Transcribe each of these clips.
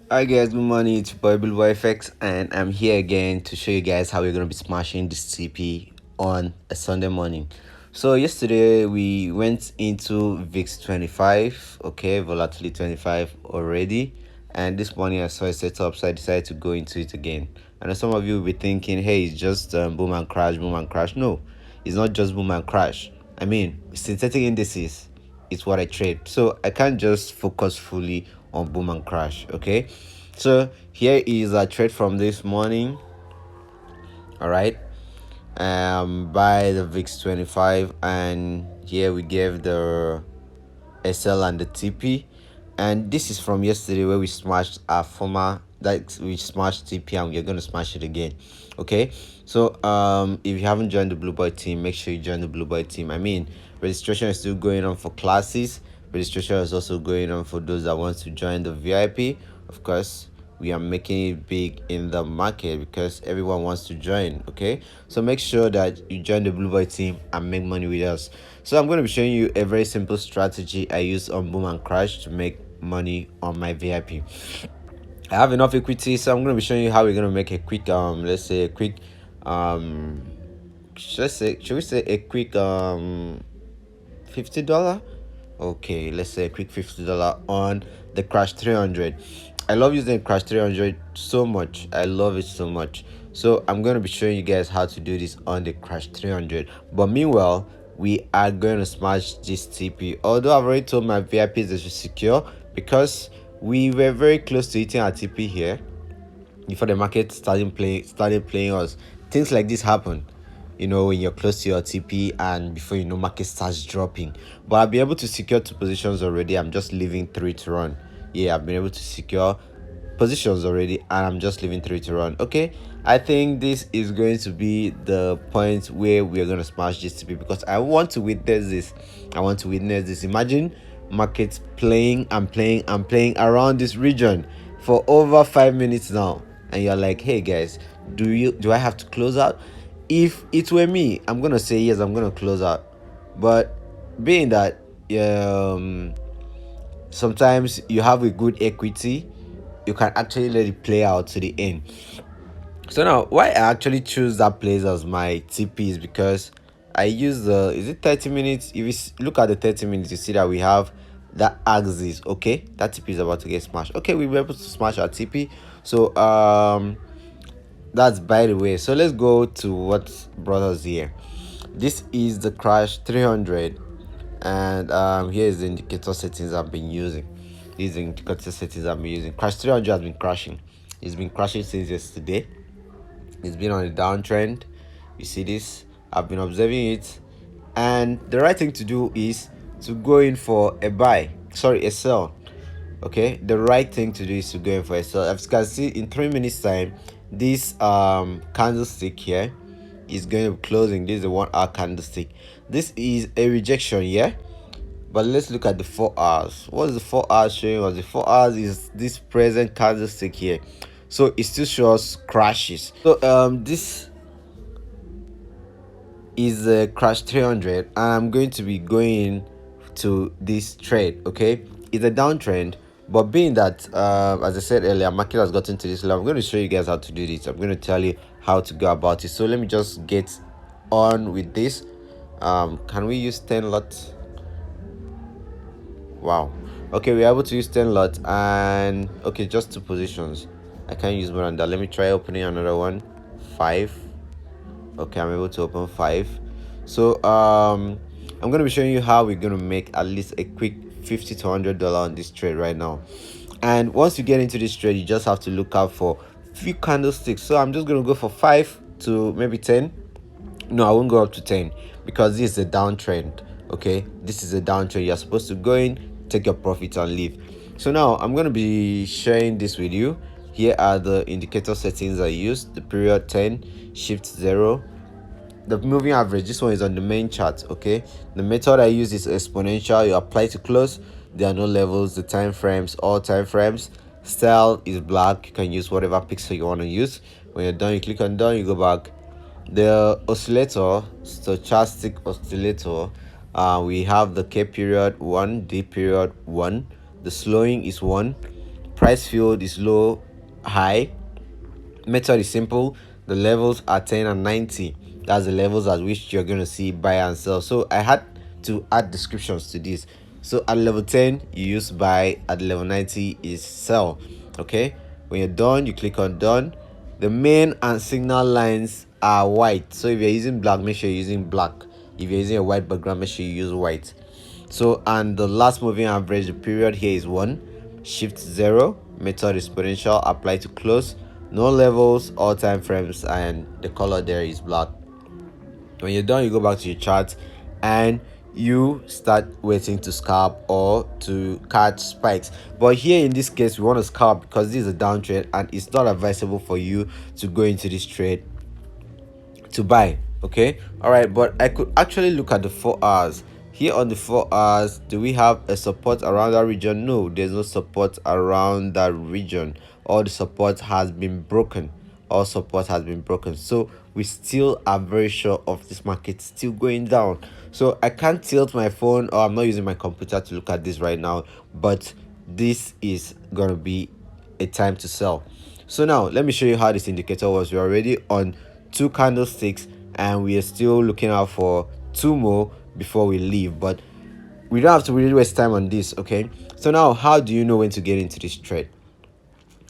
Hi guys, good morning. It's your boy Blue FX, and I'm here again to show you guys how we're gonna be smashing this TP on a Sunday morning. So yesterday we went into VIX 25, okay, volatility 25 already, and this morning I saw it set up, so I decided to go into it again. I know some of you will be thinking, hey, it's just boom and crash, boom and crash. No, it's not just boom and crash. I mean, synthetic indices is what I trade. So I can't just focus fully on boom and crash. Okay. So here is a trade from this morning. All right. By the VIX 25, and here we gave the SL and the TP, and this is from yesterday where we smashed our former, that we smashed TP, and we're going to smash it again. Okay, so if you haven't joined the Blue Boy team, make sure you join the Blue Boy team. I mean, registration is still going on for classes. Registration is also going on for those that want to join the VIP. Of course, we are making it big in the market because everyone wants to join. Okay, so make sure that you join the Blue Boy team and make money with us. So I'm going to be showing you a very simple strategy I use on boom and crash to make money on my VIP. I have enough equity, so I'm going to be showing you how we're going to make a quick let's say a quick should we say a quick $50? Okay, let's say a quick $50 on the Crash 300. I love using Crash 300 so much. I love it so much. So I'm going to be showing you guys how to do this on the Crash 300. But meanwhile, we are going to smash this TP. Although I've already told my VIPs they should secure, because we were very close to hitting our TP here before the market started playing us. Things like this happen, when you're close to your TP and before you know market starts dropping. But I'll be able to secure two positions already. I'm just leaving three to run. Yeah, I've been able to secure positions already, and I'm just leaving three to run. Okay, I think this is going to be the point where we're going to smash this TP, because I want to witness this. Imagine markets playing and playing and playing around this region for over 5 minutes now, and you're like, hey guys, do I have to close out? If it were me, I'm gonna say yes, I'm gonna close out. But being that sometimes you have a good equity, you can actually let it play out to the end. So now, why I actually choose that place as my TP is because I use is it 30 minutes? If you look at the 30 minutes, you see that we have that axis. Okay, that TP is about to get smashed. Okay, we were able to smash our TP. So that's by the way. So let's go to what brought us here. This is the Crash 300, and here is the indicator settings I've been using. These are the indicator settings I've been using. Crash 300 has been crashing. It's been crashing since yesterday. It's been on a downtrend. You see this? I've been observing it, and the right thing to do is to go in for a buy. Sorry, a sell. Okay, the right thing to do is to go in for a sell. As you can see, in 3 minutes time, this candlestick here is going to be closing. This is a 1 hour candlestick. This is a rejection, yeah. But let's look at the 4 hours. What is the 4 hours showing us? The 4 hours is this present candlestick here, so it still shows crashes. So this is a Crash 300, and I'm going to be going to this trade. Okay, it's a downtrend, but being that as I said earlier, market has gotten to this level, I'm going to show you guys how to do this. I'm going to tell you how to go about it. So let me just get on with this. Can we use 10 lots? Wow. Okay, we're able to use 10 lots, and okay, just two positions. I can't use more than that. Let me try opening another one. 5. Okay, I'm able to open 5. So I'm going to be showing you how we're going to make at least a quick $50 to $100 on this trade right now. And once you get into this trade, you just have to look out for few candlesticks. So I'm just going to go for 5 to maybe 10. No, I won't go up to 10 because this is a downtrend. Okay, this is a downtrend. You're supposed to go in, take your profits, and leave. So now I'm going to be sharing this with you. Here are the indicator settings I used. The period 10, shift 0, the moving average. This one is on the main chart. Okay, the method I use is exponential. You apply to close. There are no levels. The time frames, all time frames. Style is black. You can use whatever pixel you want to use. When you're done, you click on done, you go back. The oscillator, stochastic oscillator, we have the K period 1, D period 1, the slowing is 1, price field is low, high. Method is simple. The levels are 10 and 90. That's the levels at which you're going to see buy and sell. So I had to add descriptions to this. So at level 10 you use buy, at level 90 is sell. Okay, when you're done you click on done. The main and signal lines are white, so if you're using black, make sure you're using black. If you're using a white background, make sure you use white. So, and the last moving average, the period here is 1. Shift 0. Method is potential. Apply to close. No levels, all time frames, and the color there is black. When you're done, you go back to your chart and you start waiting to scalp or to catch spikes. But here in this case, we want to scalp because this is a downtrend and it's not advisable for you to go into this trade to buy. Okay, all right, but I could actually look at the 4 hours. Here on the 4 hours, do we have a support around that region? No, there's no support around that region. All the support has been broken. All support has been broken. So we still are very sure of this market still going down. So I can't tilt my phone, or I'm not using my computer to look at this right now, but this is gonna be a time to sell. So now let me show you how this indicator was. We're already on 2 candlesticks and we are still looking out for 2 more before we leave, but we don't have to really waste time on this. Okay, so now how do you know when to get into this trade?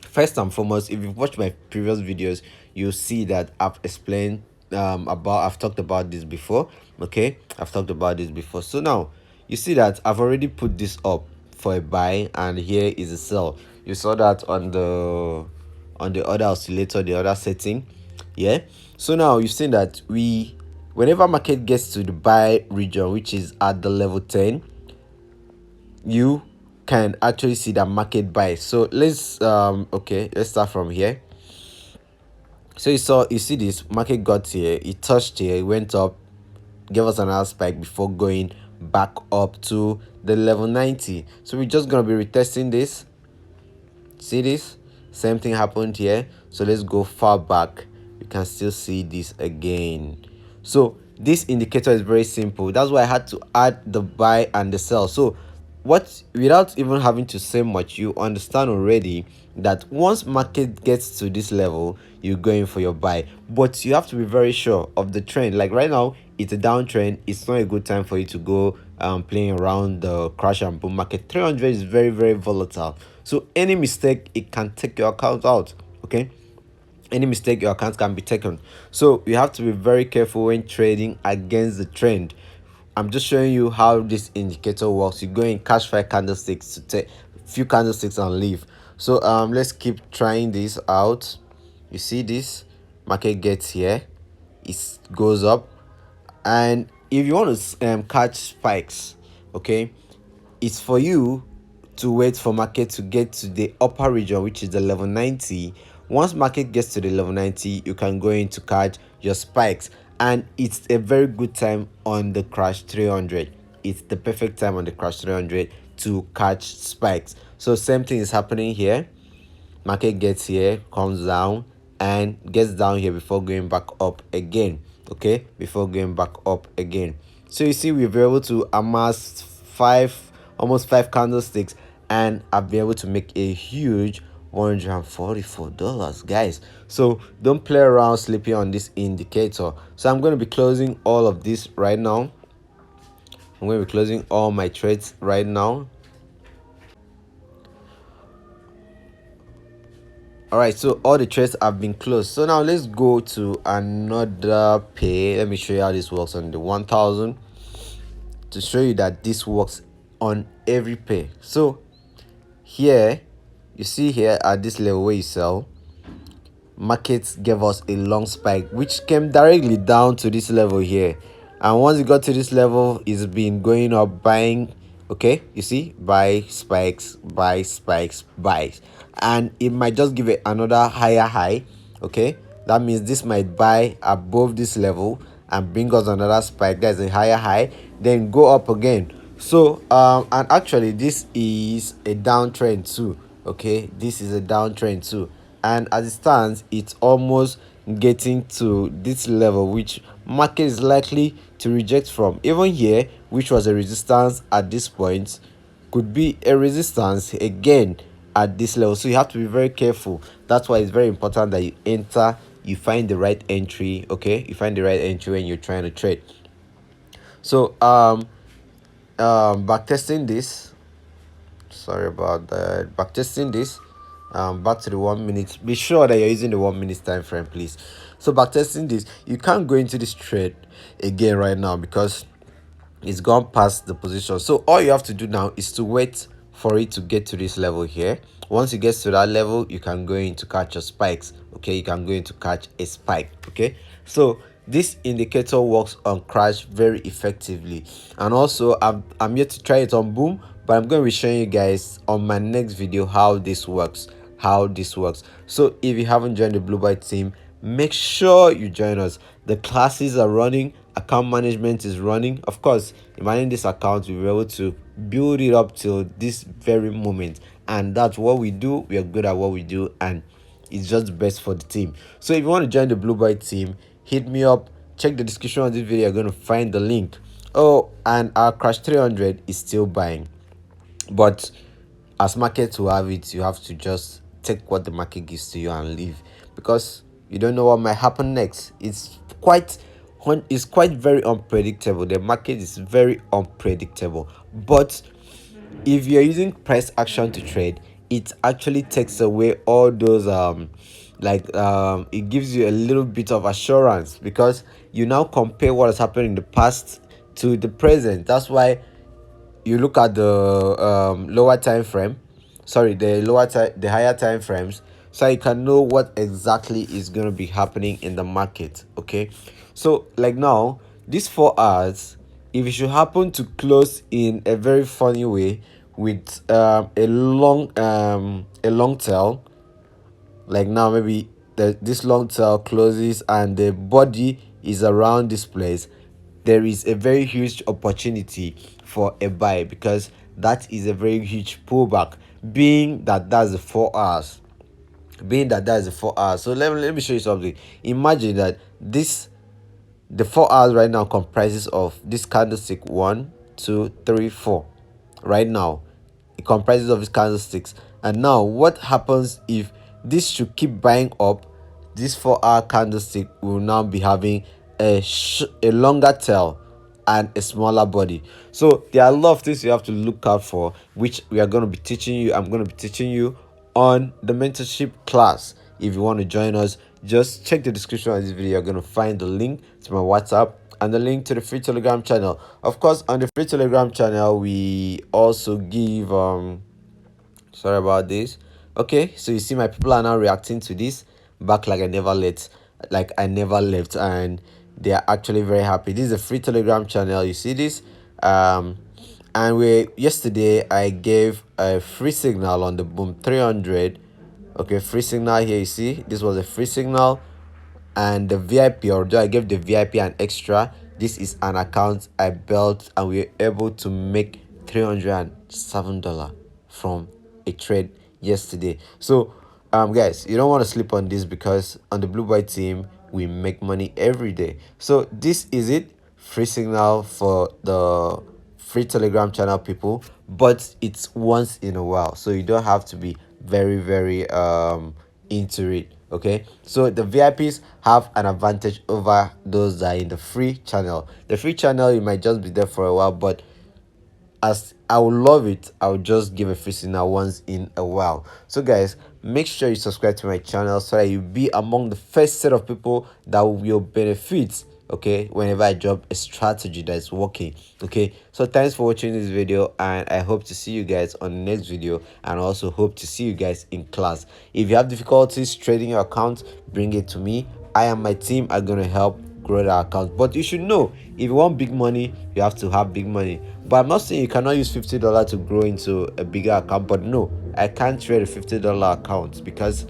First and foremost, if you've watched my previous videos, you'll see that I've explained I've talked about this before. Okay, I've talked about this before. So now you see that I've already put this up for a buy and here is a sell. You saw that on the other oscillator, the other setting. Yeah, so now you've seen that whenever market gets to the buy region, which is at the level 10, you can actually see that market buy. So let's okay, let's start from here. So you see this market got here, it touched here, it went up, gave us another spike before going back up to the level 90. So we're just gonna be retesting this. See this? Same thing happened here. So let's go far back. You can still see this again. So this indicator is very simple. That's why I had to add the buy and the sell. So what, without even having to say much, you understand already that once market gets to this level, you're going for your buy. But you have to be very sure of the trend. Like right now, it's a downtrend. It's not a good time for you to go playing around the crash and boom market. 300 is very, very volatile. So any mistake, it can take your account out. Okay, any mistake, your account can be taken. So you have to be very careful when trading against the trend. I'm just showing you how this indicator works. You go and catch 5 candlesticks to take a few candlesticks and leave. So let's keep trying this out. You see this market gets here, it goes up, and if you want to catch spikes, okay, it's for you to wait for market to get to the upper region, which is the level 90. Once market gets to the level 90, you can go in to catch your spikes, and it's a very good time on the crash 300. It's the perfect time on the crash 300 to catch spikes. So same thing is happening here. Market gets here, comes down, and gets down here before going back up again. Okay, before going back up again. So you see, we've been able to amass almost 5 candlesticks, and I've been able to make a huge $144, guys. So don't play around sleeping on this indicator. So I'm going to be closing all of this right now. I'm going to be closing all my trades right now. All right, so all the trades have been closed. So now let's go to another pay. Let me show you how this works on the 1000 to show you that this works on every pay. So here you see, here at this level where you sell, markets gave us a long spike which came directly down to this level here, and once it got to this level, it's been going up, buying. Okay, you see, buy spikes, buy spikes, buys, and it might just give it another higher high. Okay, that means this might buy above this level and bring us another spike. There's a higher high, then go up again. So and actually this is a downtrend too. Okay, this is a downtrend too, and as it stands, it's almost getting to this level which market is likely to reject from. Even here, which was a resistance at this point, could be a resistance again. at this level, so you have to be very careful. That's why it's very important that you find the right entry. Okay, you find the right entry when you're trying to trade. So backtesting this, sorry about that, backtesting this, back to the 1 minute. Be sure that you're using the 1 minute time frame, please. So backtesting this, you can't go into this trade again right now because it's gone past the position. So all you have to do now is to wait for it to get to this level here. Once it gets to that level, you can go in to catch your spikes. Okay, you can go in to catch a spike. Okay, so this indicator works on crash very effectively. And also I'm yet to try it on boom, but I'm going to be showing you guys on my next video how this works. So if you haven't joined the Blue Byte team, make sure you join us. The classes are running, account management is running. Of course, managing this account, we'll be able to build it up till this very moment, and that's what we do. We are good at what we do, and it's just best for the team. So if you want to join the Blue Byte team, hit me up. Check the description of this video, you're going to find the link. Oh, and our crash 300 is still buying, but as market will have it, you have to just take what the market gives to you and leave, because you don't know what might happen next. It's quite very unpredictable. The market is very unpredictable. But if you're using price action to trade, it actually takes away all those it gives you a little bit of assurance, because you now compare what has happened in the past to the present. That's why you look at the lower time frame, the higher time frames, so you can know what exactly is going to be happening in the market. Okay, so like now, these 4 hours, if it should happen to close in a very funny way with a long tail, like now maybe this long tail closes and the body is around this place, there is a very huge opportunity for a buy, because that is a very huge pullback, being that that's the 4 hours. So let me show you something. Imagine that the 4 hours right now comprises of this candlestick 1, 2, 3, 4. Right now it comprises of these candlesticks. And now what happens if this should keep buying up? This 4-hour candlestick will now be having a longer tail and a smaller body. So there are a lot of things you have to look out for, which we are going to be teaching you. I'm going to be teaching you on the mentorship class. If you want to join us, just check the description of this video. You're going to find the link to my WhatsApp and the link to the free Telegram channel. Of course, on the free Telegram channel, we also give sorry about this. Okay, so you see my people are now reacting to this back like I never left, and they are actually very happy. This is a free Telegram channel. You see this, and yesterday I gave a free signal on the boom 300. Okay, free signal here. You see, this was a free signal, and the VIP, although I gave the VIP an extra, this is an account I built, and we were able to make $307 from a trade yesterday. So guys, you don't want to sleep on this, because on the Blue Byte team we make money every day. So this is it, free signal for the free Telegram channel people, but it's once in a while, so you don't have to be very into it. Okay, so the VIPs have an advantage over those that are in the free channel. The free channel, you might just be there for a while, but as I would love it, I would just give a free signal once in a while. So guys, make sure you subscribe to my channel so that you'll be among the first set of people that will benefit, okay, whenever I drop a strategy that's working. Okay, so thanks for watching this video, and I hope to see you guys on the next video, and also hope to see you guys in class. If you have difficulties trading your account, bring it to me. I and my team are going to help grow that account. But you should know, if you want big money, you have to have big money. But I'm not saying you cannot use $50 to grow into a bigger account. But no, I can't trade a $50 account, because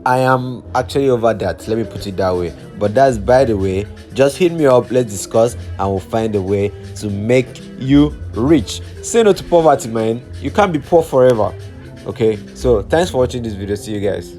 I am actually over that. Let me put it that way. But that's by the way. Just hit me up, let's discuss, and we'll find a way to make you rich. Say no to poverty, man. You can't be poor forever. Okay, so thanks for watching this video. See you guys.